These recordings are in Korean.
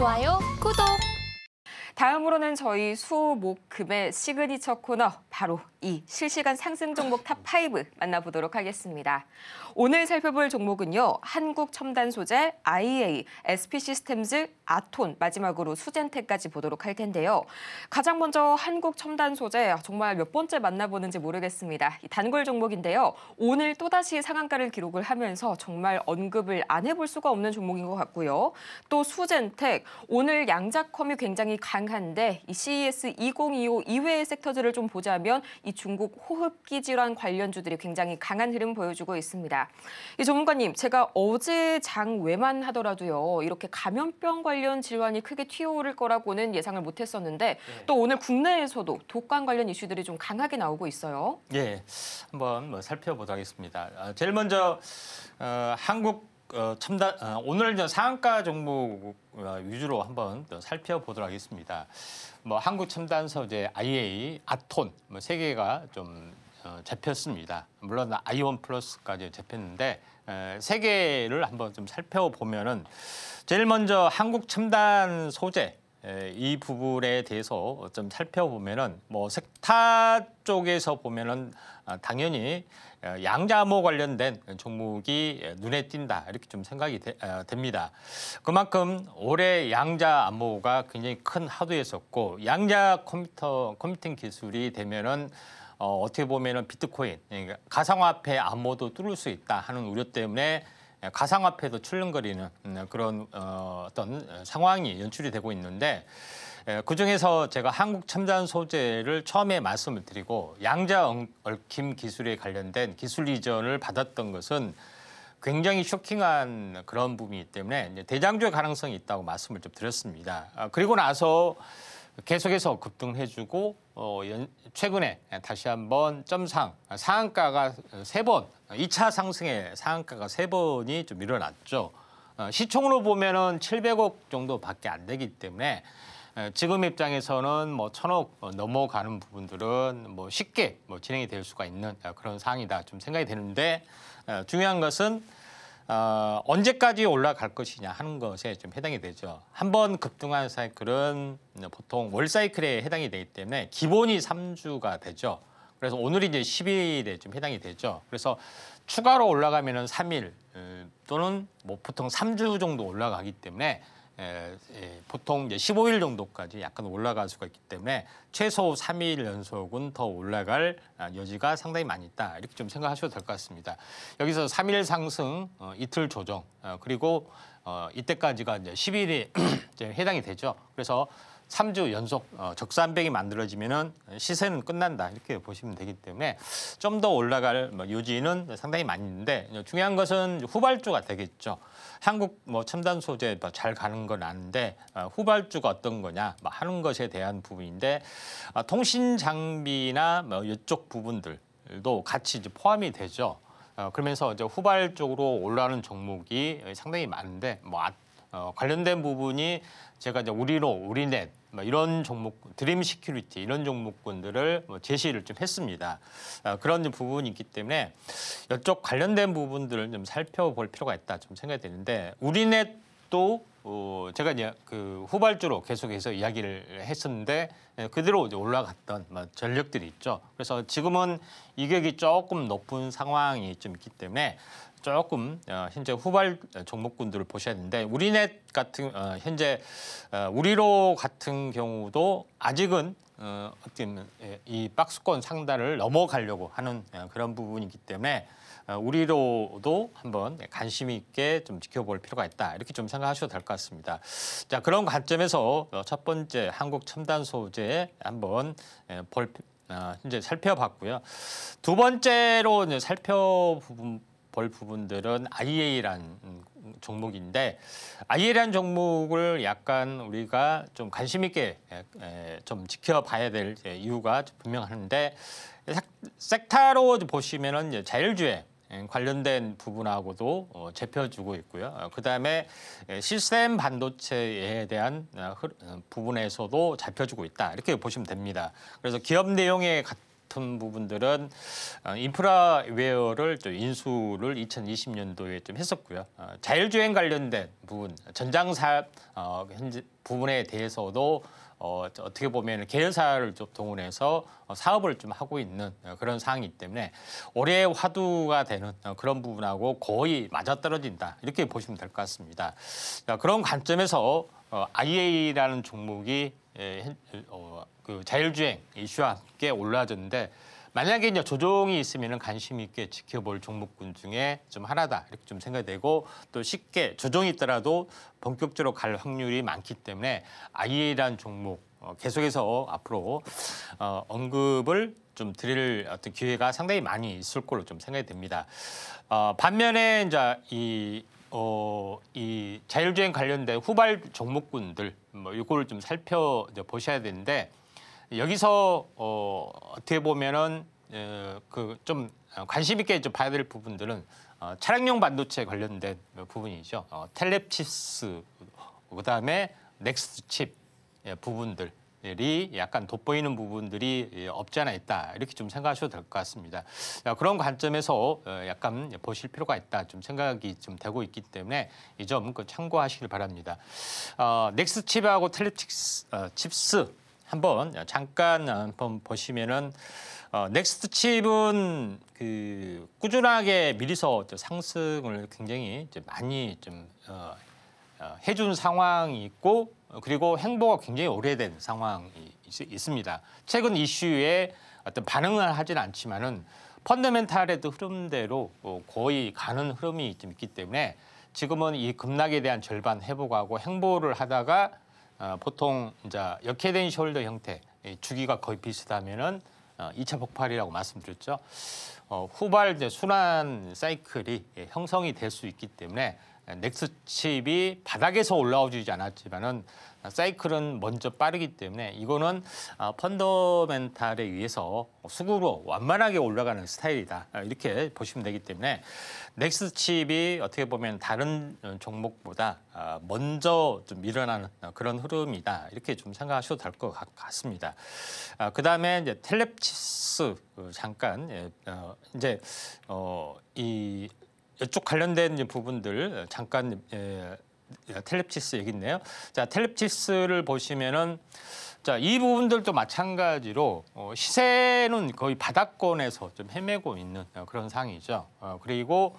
좋아요, 구독! 다음으로는 저희 수목금의 시그니처 코너 바로 이 실시간 상승 종목 탑5 만나보도록 하겠습니다. 오늘 살펴볼 종목은요. 한국첨단소재, IA, SP시스템즈, 아톤, 마지막으로 수젠텍까지 보도록 할 텐데요. 가장 먼저 한국첨단소재 정말 몇 번째 만나보는지 모르겠습니다. 이 단골 종목인데요. 오늘 또다시 상한가를 기록을 하면서 정말 언급을 안 해볼 수가 없는 종목인 것 같고요. 또 수젠텍, 오늘 양자컴이 굉장히 강한데 이 CES 2025 이외의 섹터들을 좀 보자면 이 중국 호흡기 질환 관련주들이 굉장히 강한 흐름 보여주고 있습니다. 이 전문가님, 제가 어제 장 외만 하더라도요. 이렇게 감염병 관련 질환이 크게 튀어오를 거라고는 예상을 못했었는데 또 오늘 국내에서도 독감 관련 이슈들이 좀 강하게 나오고 있어요. 예, 한번 살펴보도록 하겠습니다. 제일 먼저 한국 첨단 오늘 상한가 종목 위주로 한번 살펴보도록 하겠습니다. 한국 첨단소재, IA, 아톤 세 개가 좀 잡혔습니다. 물론 아이온 플러스까지 잡혔는데 세 개를 한번 좀 살펴보면은 제일 먼저 한국 첨단 소재 이 부분에 대해서 좀 살펴보면은 섹타 쪽에서 보면은 당연히 양자암호 관련된 종목이 눈에 띈다 이렇게 좀 생각이 됩니다. 그만큼 올해 양자암호가 굉장히 큰 하도였었고 양자 컴퓨팅 기술이 되면은 어떻게 보면은 비트코인 그러니까 가상화폐 암호도 뚫을 수 있다 하는 우려 때문에 가상화폐도 출렁거리는 그런 어떤 상황이 연출이 되고 있는데 그중에서 제가 한국 첨단 소재를 처음에 말씀을 드리고 양자 얽힘 기술에 관련된 기술 이전을 받았던 것은 굉장히 쇼킹한 그런 부분이기 때문에 대장주의 가능성이 있다고 말씀을 좀 드렸습니다. 그리고 나서 계속해서 급등해주고 최근에 다시 한번 상한가가 3번, 2차 상승의 상한가가 3번이 좀 일어났죠. 시총으로 보면은 700억 정도밖에 안 되기 때문에 지금 입장에서는 1,000억 넘어가는 부분들은 쉽게 진행이 될 수가 있는 그런 상황이다 좀 생각이 되는데 중요한 것은 언제까지 올라갈 것이냐 하는 것에 좀 해당이 되죠. 한번 급등한 사이클은 보통 월 사이클에 해당이 되기 때문에 기본이 3주가 되죠. 그래서 오늘이 이제 10일에 좀 해당이 되죠. 그래서 추가로 올라가면은 3일 또는 보통 3주 정도 올라가기 때문에 보통 이제 15일 정도까지 약간 올라갈 수가 있기 때문에 최소 3일 연속은 더 올라갈 여지가 상당히 많이 있다. 이렇게 좀 생각하셔도 될 것 같습니다. 여기서 3일 상승, 이틀 조정, 그리고 이때까지가 이제 10일이 이제 해당이 되죠. 그래서 3주 연속 적산백이 만들어지면은 시세는 끝난다 이렇게 보시면 되기 때문에 좀 더 올라갈 요지는 상당히 많이 있는데 중요한 것은 후발주가 되겠죠. 한국 첨단 소재 잘 가는 건 아는데 후발주가 어떤 거냐 하는 것에 대한 부분인데 통신 장비나 이쪽 부분들도 같이 이제 포함이 되죠. 그러면서 이제 후발적으로 올라가는 종목이 상당히 많은데 관련된 부분이 제가 이제 우리넷 이런 종목, 드림 시큐리티 이런 종목군들을 제시를 좀 했습니다. 그런 부분이 있기 때문에 이쪽 관련된 부분들을 좀 살펴볼 필요가 있다 좀 생각이 되는데 우리넷도 제가 이제 그 후발주로 계속해서 이야기를 했었는데 그대로 이제 올라갔던 전력들이 있죠. 그래서 지금은 이격이 조금 높은 상황이 좀 있기 때문에 조금 현재 후발 종목군들을 보셔야 되는데 우리넷 같은 현재 우리로 같은 경우도 아직은 어떤 이 박스권 상단을 넘어가려고 하는 그런 부분이기 때문에 우리로도 한번 관심 있게 좀 지켜볼 필요가 있다 이렇게 좀 생각하셔도 될 것 같습니다. 자 그런 관점에서 첫 번째 한국 첨단 소재 한번 현재 살펴봤고요. 두 번째로 이제 볼 부분들은 IA라는 종목인데 IA라는 종목을 약간 우리가 좀 관심 있게 좀 지켜봐야 될 이유가 분명한데 섹터로 보시면은 이제 자율주행 관련된 부분하고도 잡혀주고 있고요. 그다음에 시스템 반도체에 대한 부분에서도 잡혀주고 있다 이렇게 보시면 됩니다. 그래서 기업 내용에 같은 부분들은 인프라웨어를 좀 인수를 2020년도에 좀 했었고요. 자율주행 관련된 부분, 전장사업 현재 부분에 대해서도 어떻게 보면 계열사를 좀 동원해서 사업을 좀 하고 있는 그런 상황이기 때문에 올해 화두가 되는 그런 부분하고 거의 맞아떨어진다 이렇게 보시면 될 것 같습니다. 그런 관점에서 IA라는 종목이 그 자율주행 이슈와 함께 올라졌는데 만약에 이제 조정이 있으면 관심 있게 지켜볼 종목군 중에 좀 하나다 이렇게 좀 생각이 되고 또 쉽게 조정이 있더라도 본격적으로 갈 확률이 많기 때문에 IA라는 종목 계속해서 앞으로 언급을 좀 드릴 어떤 기회가 상당히 많이 있을 걸로 좀 생각이 됩니다. 반면에 이제 이 자율주행 관련된 후발 종목군들 뭐 이거를 좀 살펴보셔야 되는데 여기서 어떻게 보면은 그 좀 관심 있게 좀 봐야 될 부분들은 차량용 반도체 관련된 부분이죠. 텔랩칩스 그다음에 넥스트칩 부분들이 약간 돋보이는 부분들이 없지 않아 있다 이렇게 좀 생각하셔도 될 것 같습니다. 그런 관점에서 약간 보실 필요가 있다 좀 생각이 좀 되고 있기 때문에 이 점 참고하시길 바랍니다. 넥스트칩하고 텔랩칩스 한번 잠깐 한번 보시면은 넥스트 칩은 그 꾸준하게 미리서 상승을 굉장히 이제 많이 좀 해준 상황이 있고 그리고 행보가 굉장히 오래된 상황이 있습니다. 최근 이슈에 어떤 반응을 하진 않지만은 펀더멘탈의 흐름대로 거의 가는 흐름이 좀 있기 때문에 지금은 이 급락에 대한 절반 회복하고 행보를 하다가 보통 이제 역회된 숄더 형태, 주기가 거의 비슷하면은 2차 폭발이라고 말씀드렸죠. 후발 이제 순환 사이클이 형성이 될 수 있기 때문에 넥스칩이 바닥에서 올라오지 않았지만은 사이클은 먼저 빠르기 때문에 이거는 펀더멘탈에 의해서 수급으로 완만하게 올라가는 스타일이다 이렇게 보시면 되기 때문에 넥스칩이 어떻게 보면 다른 종목보다 먼저 좀 일어나는 그런 흐름이다 이렇게 좀 생각하셔도 될 것 같습니다. 그 다음에 이제 텔랩칩스 잠깐 이제 이쪽 관련된 이제 부분들 잠깐 텔랩칩스 얘기인데요. 자, 텔랩칩스를 보시면은 자, 이 부분들도 마찬가지로 시세는 거의 바닥권에서 좀 헤매고 있는 그런 상황이죠. 그리고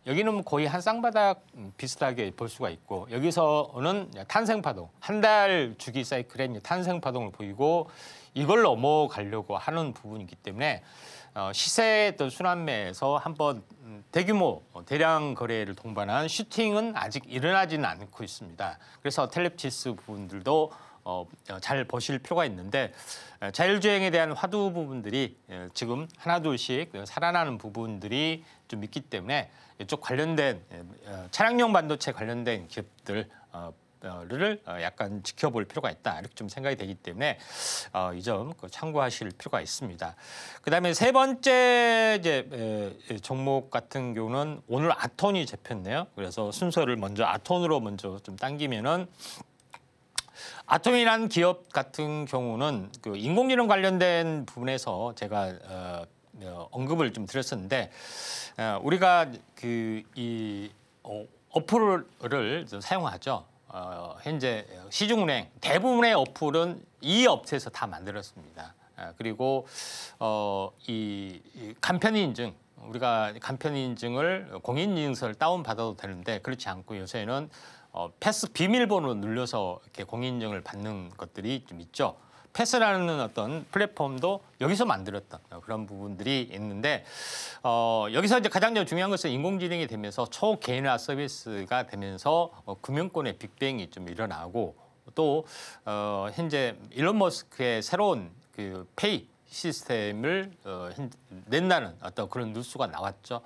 여기는 거의 한 쌍바닥 비슷하게 볼 수가 있고 여기서는 탄생파동, 한 달 주기 사이클에 탄생파동을 보이고 이걸 넘어가려고 하는 부분이기 때문에 시세의 어떤 순환매에서 한번 대규모 대량 거래를 동반한 슈팅은 아직 일어나지는 않고 있습니다. 그래서 텔랩칩스 부분들도 잘 보실 필요가 있는데 자율주행에 대한 화두 부분들이 지금 하나둘씩 살아나는 부분들이 좀 있기 때문에 이쪽 관련된 차량용 반도체 관련된 기업들 를 약간 지켜볼 필요가 있다 이렇게 좀 생각이 되기 때문에 이 점 참고하실 필요가 있습니다. 그다음에 세 번째 이제 종목 같은 경우는 오늘 아톤이 잡혔네요. 그래서 순서를 먼저 아톤으로 먼저 좀 당기면은 아톤이라는 기업 같은 경우는 그 인공지능 관련된 부분에서 제가 언급을 좀 드렸었는데 우리가 그 이 어플을 사용하죠. 현재 시중은행 대부분의 어플은 이 업체에서 다 만들었습니다. 그리고 이 간편 인증 우리가 간편 인증을 공인인증서를 다운 받아도 되는데 그렇지 않고 요새는 패스 비밀번호 눌러서 이렇게 공인인증을 받는 것들이 좀 있죠. 패스라는 어떤 플랫폼도 여기서 만들었던 그런 부분들이 있는데 여기서 이제 가장 중요한 것은 인공지능이 되면서 초개인화 서비스가 되면서 금융권의 빅뱅이 좀 일어나고 또 현재 일론 머스크의 새로운 그 페이 시스템을 낸다는 어떤 그런 뉴스가 나왔죠.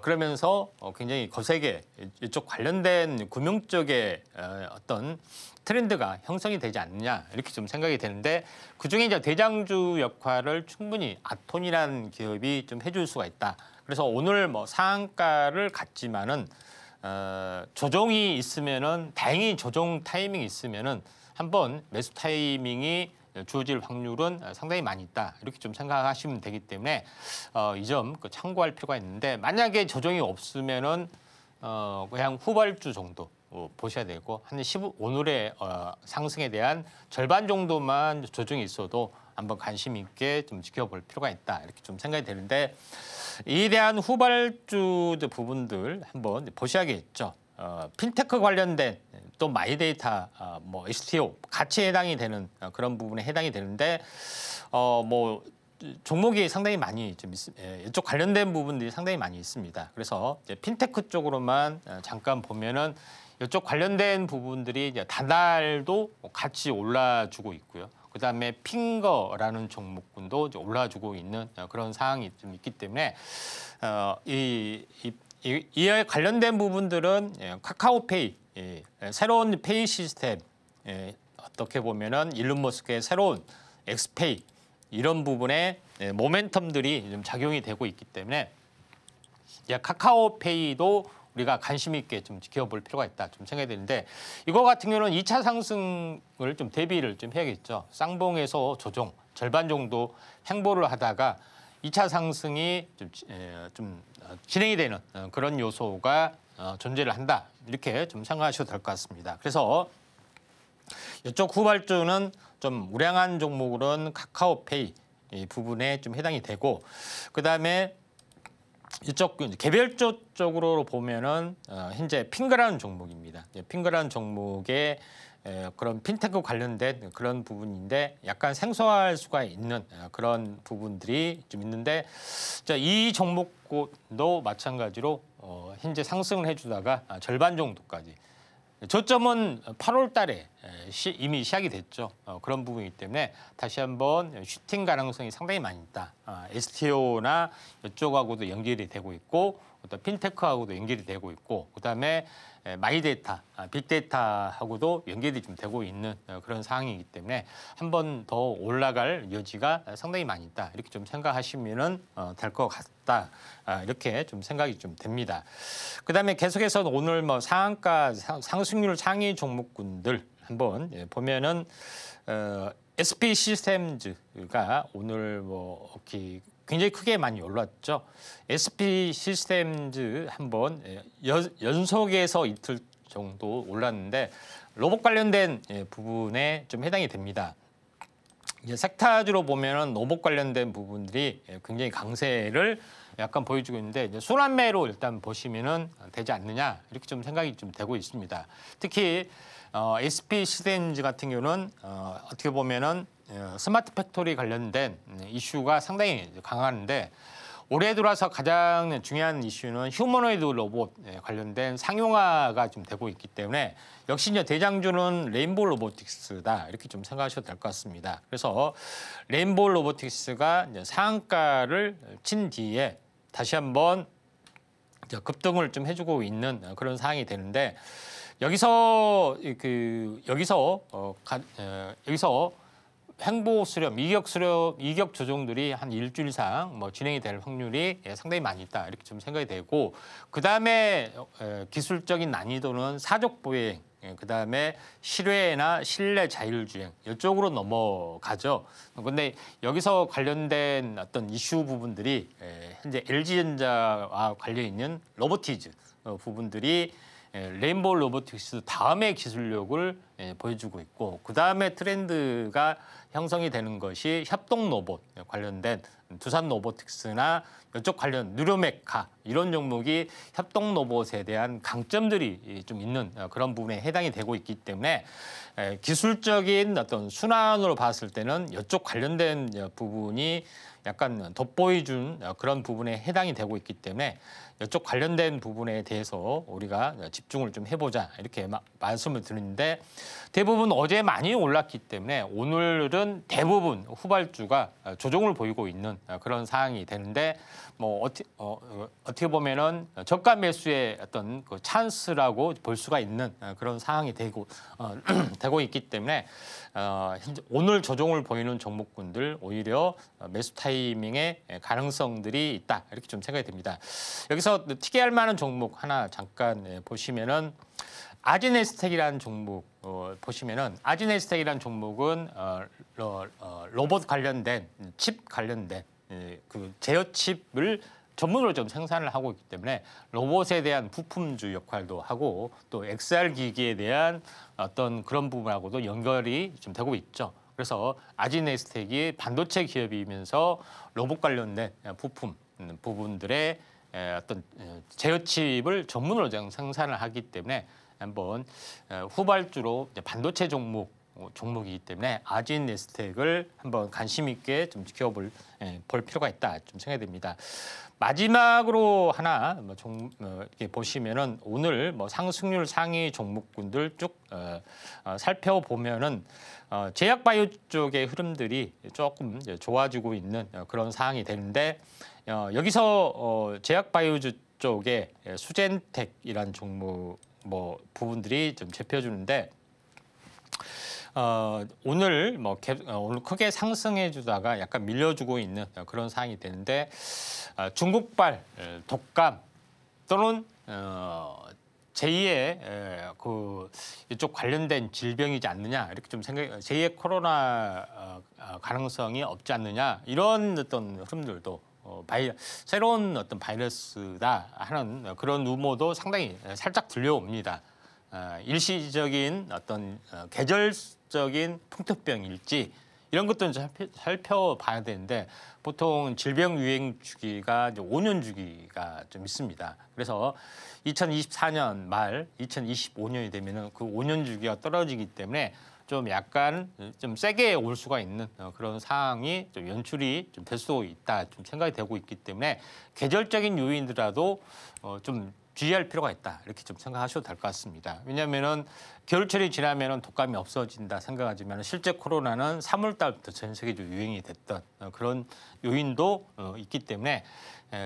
그러면서 굉장히 거세게 이쪽 관련된 금융 쪽의 어떤 트렌드가 형성이 되지 않느냐 이렇게 좀 생각이 되는데 그중에 이제 대장주 역할을 충분히 아톤이라는 기업이 좀 해줄 수가 있다. 그래서 오늘 뭐 상한가를 갔지만은 조정이 있으면은 다행히 조정 타이밍이 있으면은 한번 매수 타이밍이 주어질 확률은 상당히 많이 있다. 이렇게 좀 생각하시면 되기 때문에 이 점 참고할 필요가 있는데 만약에 조정이 없으면은 그냥 후발주 정도 보셔야 되고 한 15, 오늘의 상승에 대한 절반 정도만 조정이 있어도 한번 관심 있게 좀 지켜볼 필요가 있다. 이렇게 좀 생각이 되는데 이에 대한 후발주 부분들 한번 보셔야겠죠. 핀테크 관련된 또 마이데이터, 뭐 STO 같이 해당이 되는 그런 부분에 해당이 되는데 뭐 종목이 상당히 많이 좀 이쪽 관련된 부분들이 상당히 많이 있습니다. 그래서 이제 핀테크 쪽으로만 잠깐 보면은 이쪽 관련된 부분들이 이제 다달도 같이 올라주고 있고요. 그다음에 핑거라는 종목군도 이제 올라주고 있는 그런 상황이 좀 있기 때문에 이에 관련된 부분들은 카카오페이 새로운 페이 시스템 어떻게 보면은 일론 머스크의 새로운 엑스페이 이런 부분에 모멘텀들이 좀 작용이 되고 있기 때문에 카카오페이도 우리가 관심 있게 좀 지켜볼 필요가 있다 좀 생각이 되는데 이거 같은 경우는 2차 상승을 좀 대비를 좀 해야겠죠. 쌍봉에서 조정 절반 정도 횡보를 하다가 2차 상승이 좀 진행이 되는 그런 요소가 존재를 한다. 이렇게 좀 생각하셔도 될 것 같습니다. 그래서 이쪽 후발주는 좀 우량한 종목으로는 카카오페이 이 부분에 좀 해당이 되고 그다음에 이쪽 개별주 쪽으로 보면은 현재 핑거라는 종목입니다. 핑거라는 종목의 그런 핀테크 관련된 그런 부분인데 약간 생소할 수가 있는 그런 부분들이 좀 있는데 이 종목도 마찬가지로 현재 상승을 해주다가 절반 정도까지 저점은 8월 달에 이미 시작이 됐죠. 그런 부분이기 때문에 다시 한번 슈팅 가능성이 상당히 많이 있다. STO나 이쪽하고도 연결이 되고 있고 또 핀테크하고도 연결이 되고 있고 그다음에 마이데이터, 빅데이터하고도 연결이 좀 되고 있는 그런 상황이기 때문에 한 번 더 올라갈 여지가 상당히 많이 있다. 이렇게 좀 생각하시면은 될 것 같다. 이렇게 좀 생각이 좀 됩니다. 그다음에 계속해서 오늘 뭐 상한가 상승률 상위 종목군들 한번 보면은 SP 시스템즈가 오늘 뭐 이렇게 굉장히 크게 많이 올랐죠. SP 시스템즈 한번 연속해서 이틀 정도 올랐는데 로봇 관련된 부분에 좀 해당이 됩니다. 이제 섹타주로 보면은 로봇 관련된 부분들이 굉장히 강세를 약간 보여주고 있는데 이제 순환매로 일단 보시면은 되지 않느냐 이렇게 좀 생각이 좀 되고 있습니다. 특히 SP 시스템즈 같은 경우는 어떻게 보면은 스마트 팩토리 관련된 이슈가 상당히 강한데 올해 들어와서 가장 중요한 이슈는 휴머노이드 로봇 관련된 상용화가 좀 되고 있기 때문에 역시 이제 대장주는 레인보우 로보틱스다 이렇게 좀 생각하셔도 될 것 같습니다. 그래서 레인보우 로보틱스가 이제 상한가를 친 뒤에 다시 한번 급등을 좀 해주고 있는 그런 상황이 되는데 여기서 횡보 수렴, 이격 조정들이 한 일주일 이상 뭐 진행이 될 확률이 상당히 많이 있다 이렇게 좀 생각이 되고 그 다음에 기술적인 난이도는 사족 보행, 그 다음에 실외나 실내 자율주행 이쪽으로 넘어가죠. 그런데 여기서 관련된 어떤 이슈 부분들이 현재 LG전자와 관련 있는 로보티즈 부분들이 레인보우 로보틱스 다음의 기술력을 보여주고 있고 그 다음에 트렌드가 형성이 되는 것이 협동 로봇 관련된 두산 로보틱스나 이쪽 관련 누르메카 이런 종목이 협동 로봇에 대한 강점들이 좀 있는 그런 부분에 해당이 되고 있기 때문에 기술적인 어떤 순환으로 봤을 때는 이쪽 관련된 부분이 약간 돋보여준 그런 부분에 해당이 되고 있기 때문에 이쪽 관련된 부분에 대해서 우리가 집중을 좀 해보자 이렇게 말씀을 드리는데 대부분 어제 많이 올랐기 때문에 오늘은 대부분 후발주가 조정을 보이고 있는 그런 상황이 되는데 뭐 어떻게 보면은 저가 매수의 어떤 그 찬스라고 볼 수가 있는 그런 상황이 되고 되고 있기 때문에 오늘 조정을 보이는 종목군들 오히려 매수 타이밍의 가능성들이 있다 이렇게 좀 생각이 됩니다. 여기서 특이할 만한 종목 하나 잠깐 보시면은 아지네스텍이라는 종목 보시면은 아지네스텍이라는 종목은 로봇 관련된 칩 관련된 그 제어 칩을 전문으로 좀 생산을 하고 있기 때문에 로봇에 대한 부품주 역할도 하고 또 XR 기기에 대한 어떤 그런 부분하고도 연결이 좀 되고 있죠. 그래서 아진에스텍이 반도체 기업이면서 로봇 관련된 부품 부분들의 어떤 제어 칩을 전문으로 생산을 하기 때문에 한번 후발주로 반도체 종목이기 때문에 아진에스텍을 한번 관심 있게 좀 지켜볼 필요가 있다 좀 생각이 됩니다. 마지막으로 하나 이렇게 보시면은 오늘 상승률 상위 종목군들 쭉 살펴보면은 제약바이오 쪽의 흐름들이 조금 좋아지고 있는 그런 상황이 되는데 여기서 제약바이오 쪽에 수젠텍이란 종목 부분들이 좀 잡혀주는데 오늘 오늘 크게 상승해 주다가 약간 밀려주고 있는 그런 상황이 되는데 중국발 독감 또는 제2의 이쪽 관련된 질병이지 않느냐 이렇게 좀 제2의 코로나 가능성이 없지 않느냐 이런 어떤 흐름들도 새로운 어떤 바이러스다 하는 그런 루머도 상당히 살짝 들려옵니다. 일시적인 어떤 계절적인 풍토병일지 이런 것들은 좀 살펴봐야 되는데 보통 질병 유행 주기가 이제 5년 주기가 좀 있습니다. 그래서 2024년 말 2025년이 되면은 그 5년 주기가 떨어지기 때문에 좀 약간 좀 세게 올 수가 있는 그런 상황이 좀 연출이 좀 될 수 있다 좀 생각이 되고 있기 때문에 계절적인 요인이라도 좀 주의할 필요가 있다 이렇게 좀 생각하셔도 될 것 같습니다. 왜냐하면은 겨울철이 지나면은 독감이 없어진다 생각하지만 실제 코로나는 3월 달부터 전 세계적으로 유행이 됐던 그런 요인도 있기 때문에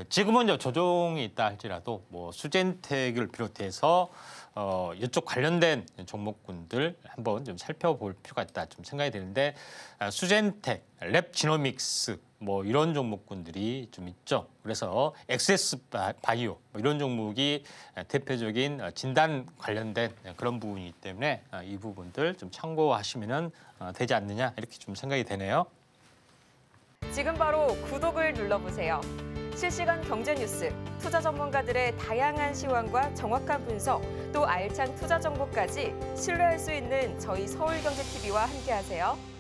지금은 이제 조정이 있다 할지라도 수젠텍을 비롯해서 이쪽 관련된 종목군들 한번 좀 살펴볼 필요가 있다 좀 생각이 되는데 수젠텍, 랩지노믹스 이런 종목군들이 좀 있죠. 그래서 엑세스 바이오 이런 종목이 대표적인 진단 관련된 그런 부분이기 때문에 이 부분들 좀 참고하시면 되지 않느냐 이렇게 좀 생각이 되네요. 지금 바로 구독을 눌러보세요. 실시간 경제 뉴스, 투자 전문가들의 다양한 시황과 정확한 분석, 또 알찬 투자 정보까지 신뢰할 수 있는 저희 서울경제TV와 함께하세요.